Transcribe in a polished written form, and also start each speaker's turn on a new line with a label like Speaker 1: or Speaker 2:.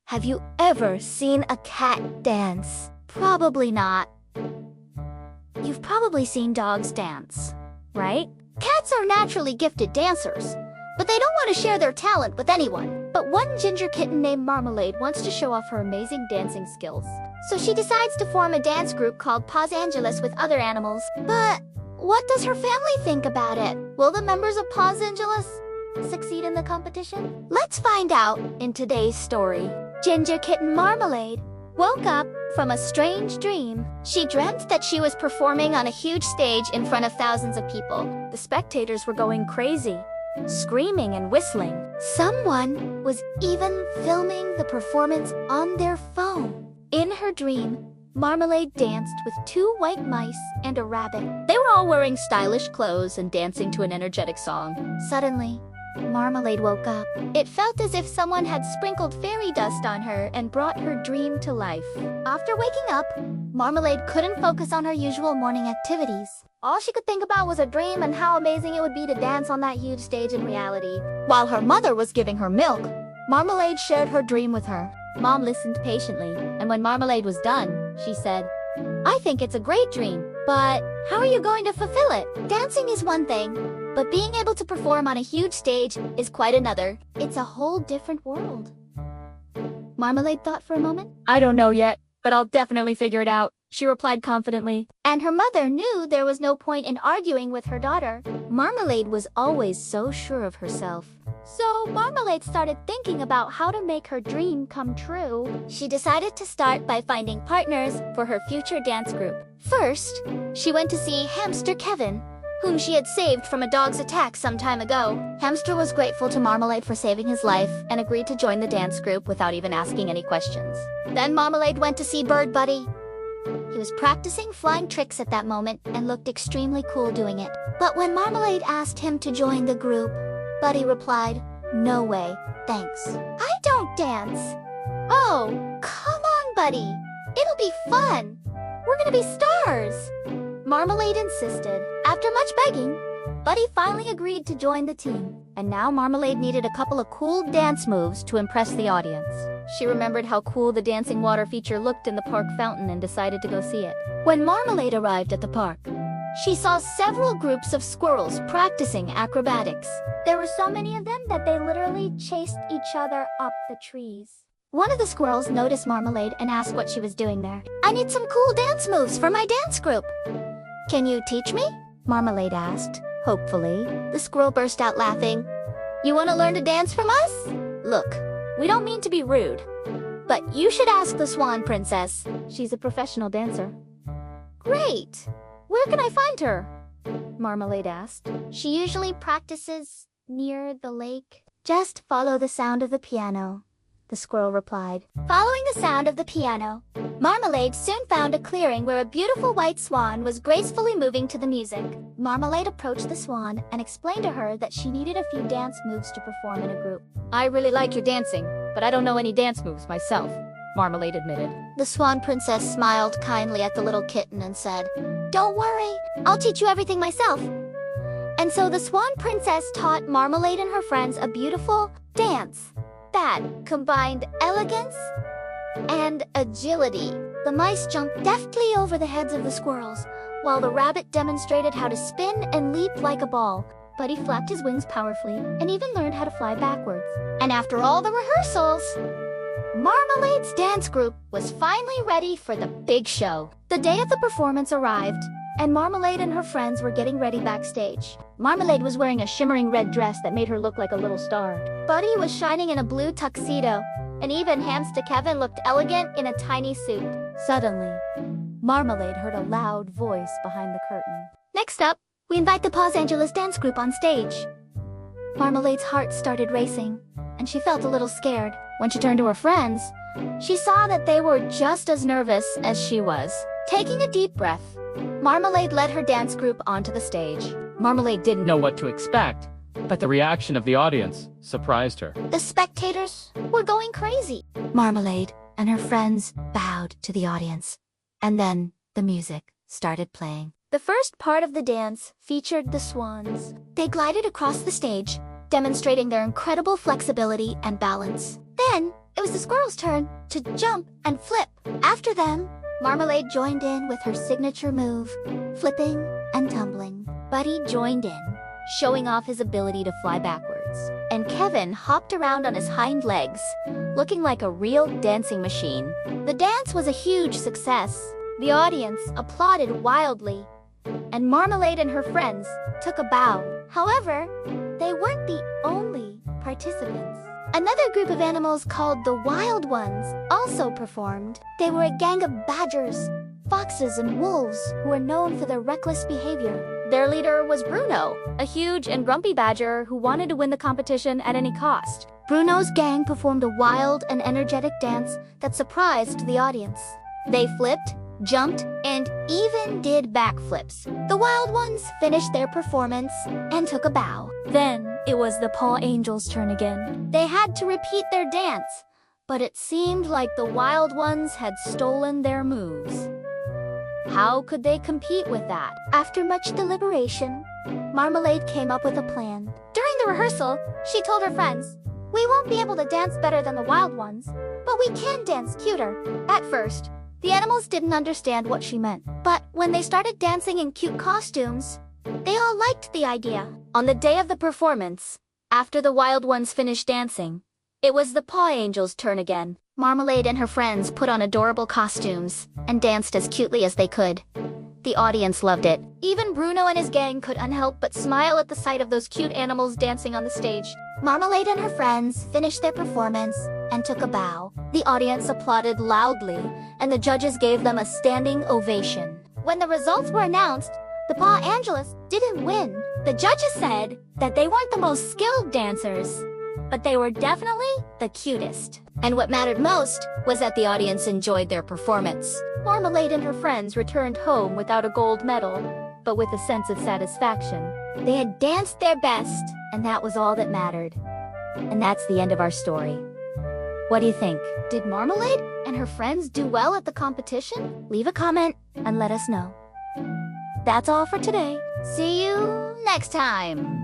Speaker 1: Have you ever seen a cat dance? Probably not. You've probably seen dogs dance, right? Cats are naturally gifted dancers, but they don't want to share their talent with anyone. But one ginger kitten named Marmalade wants to show off her amazing dancing skills. So she decides to form a dance group called Paws Angeles with other animals. But what does her family think about it? Will the members of Paws Angeles succeed in the competition? Let's find out in today's story. Ginger kitten Marmalade woke up from a strange dream. She dreamt that she was performing on a huge stage in front of thousands of people. The spectators were going crazy, screaming and whistling. Someone was even filming the performance on their phone. In her dream, Marmalade danced with 2 white mice and a rabbit. They were all wearing stylish clothes and dancing to an energetic song. Suddenly, Marmalade woke up. It felt as if someone had sprinkled fairy dust on her and brought her dream to life. After waking up, Marmalade couldn't focus on her usual morning activities. All she could think about was a dream and how amazing it would be to dance on that huge stage in reality. While her mother was giving her milk, Marmalade shared her dream with her. Mom listened patiently, and when Marmalade was done, she said, "I think it's a great dream, but how are you going to fulfill it? Dancing is one thing, but being able to perform on a huge stage is quite another. It's a whole different world." Marmalade thought for a moment.
Speaker 2: "I don't know yet, but I'll definitely figure it out," she replied confidently.
Speaker 1: And her mother knew there was no point in arguing with her daughter. Marmalade was always so sure of herself. So Marmalade started thinking about how to make her dream come true. She decided to start by finding partners for her future dance group. First, she went to see Hamster Kevin, whom she had saved from a dog's attack some time ago. Hamster was grateful to Marmalade for saving his life and agreed to join the dance group without even asking any questions. Then Marmalade went to see Bird Buddy. He was practicing flying tricks at that moment and looked extremely cool doing it. But when Marmalade asked him to join the group, Buddy replied, "No way, thanks. I don't dance." "Oh, come on, Buddy. It'll be fun. We're gonna be stars." Marmalade insisted. After much begging, Buddy finally agreed to join the team. And now Marmalade needed a couple of cool dance moves to impress the audience. She remembered how cool the dancing water feature looked in the park fountain and decided to go see it. When Marmalade arrived at the park, she saw several groups of squirrels practicing acrobatics. There were so many of them that they literally chased each other up the trees. One of the squirrels noticed Marmalade and asked what she was doing there. "I need some cool dance moves for my dance group. Can you teach me?" Marmalade asked, hopefully. The squirrel burst out laughing. "You want to learn to dance from us? Look, we don't mean to be rude, but you should ask the Swan Princess. She's a professional dancer." "Great! Where can I find her?" Marmalade asked. "She usually practices near the lake." "Just follow the sound of the piano," the squirrel replied. Following the sound of the piano, Marmalade soon found a clearing where a beautiful white swan was gracefully moving to the music. Marmalade approached the swan and explained to her that she needed a few dance moves to perform in a group.
Speaker 2: "I really like your dancing, but I don't know any dance moves myself," Marmalade admitted.
Speaker 1: The Swan Princess smiled kindly at the little kitten and said, "Don't worry, I'll teach you everything myself." And so the Swan Princess taught Marmalade and her friends a beautiful dance that combined elegance and agility. The mice jumped deftly over the heads of the squirrels, while the rabbit demonstrated how to spin and leap like a ball. Buddy flapped his wings powerfully and even learned how to fly backwards. And after all the rehearsals, Marmalade's dance group was finally ready for the big show. The day of the performance arrived, and Marmalade and her friends were getting ready backstage. Marmalade was wearing a shimmering red dress that made her look like a little star. Buddy was shining in a blue tuxedo, and even Hamster Kevin looked elegant in a tiny suit. Suddenly, Marmalade heard a loud voice behind the curtain. "Next up, we invite the Paws Angeles dance group on stage." Marmalade's heart started racing, and she felt a little scared. When she turned to her friends, she saw that they were just as nervous as she was. Taking a deep breath, Marmalade led her dance group onto the stage.
Speaker 3: Marmalade didn't know what to expect, but the reaction of the audience surprised her.
Speaker 1: The spectators were going crazy. Marmalade and her friends bowed to the audience, and then the music started playing. The first part of the dance featured the swans. They glided across the stage, demonstrating their incredible flexibility and balance. Then, it was the squirrel's turn to jump and flip. After them, Marmalade joined in with her signature move, flipping and tumbling. Buddy joined in, showing off his ability to fly backwards. And Kevin hopped around on his hind legs, looking like a real dancing machine. The dance was a huge success. The audience applauded wildly, and Marmalade and her friends took a bow. However, they weren't the only participants. Another group of animals called the Wild Ones also performed. They were a gang of badgers, foxes, and wolves who were known for their reckless behavior.
Speaker 2: Their leader was Bruno, a huge and grumpy badger who wanted to win the competition at any cost.
Speaker 1: Bruno's gang performed a wild and energetic dance that surprised the audience. They flipped, jumped, and even did backflips. The Wild Ones finished their performance and took a bow.
Speaker 2: Then it was the Paw Angels' turn again.
Speaker 1: They had to repeat their dance, but it seemed like the Wild Ones had stolen their moves. How could they compete with that? After much deliberation, Marmalade came up with a plan. During the rehearsal, she told her friends, "We won't be able to dance better than the Wild Ones, but we can dance cuter." At first, the animals didn't understand what she meant, but when they started dancing in cute costumes, they all liked the idea.
Speaker 2: On the day of the performance, after the Wild Ones finished dancing, it was the Paw Angels' turn again.
Speaker 1: Marmalade and her friends put on adorable costumes and danced as cutely as they could. The audience loved it. Even Bruno and his gang couldn't help but smile at the sight of those cute animals dancing on the stage. Marmalade and her friends finished their performance and took a bow. The audience applauded loudly, and the judges gave them a standing ovation. When the results were announced, the Paw Angeles didn't win. The judges said that they weren't the most skilled dancers, but they were definitely the cutest. And what mattered most was that the audience enjoyed their performance.
Speaker 2: Marmalade and her friends returned home without a gold medal, but with a sense of satisfaction.
Speaker 1: They had danced their best, and that was all that mattered. And that's the end of our story. What do you think? Did Marmalade and her friends do well at the competition? Leave a comment and let us know. That's all for today. See you next time.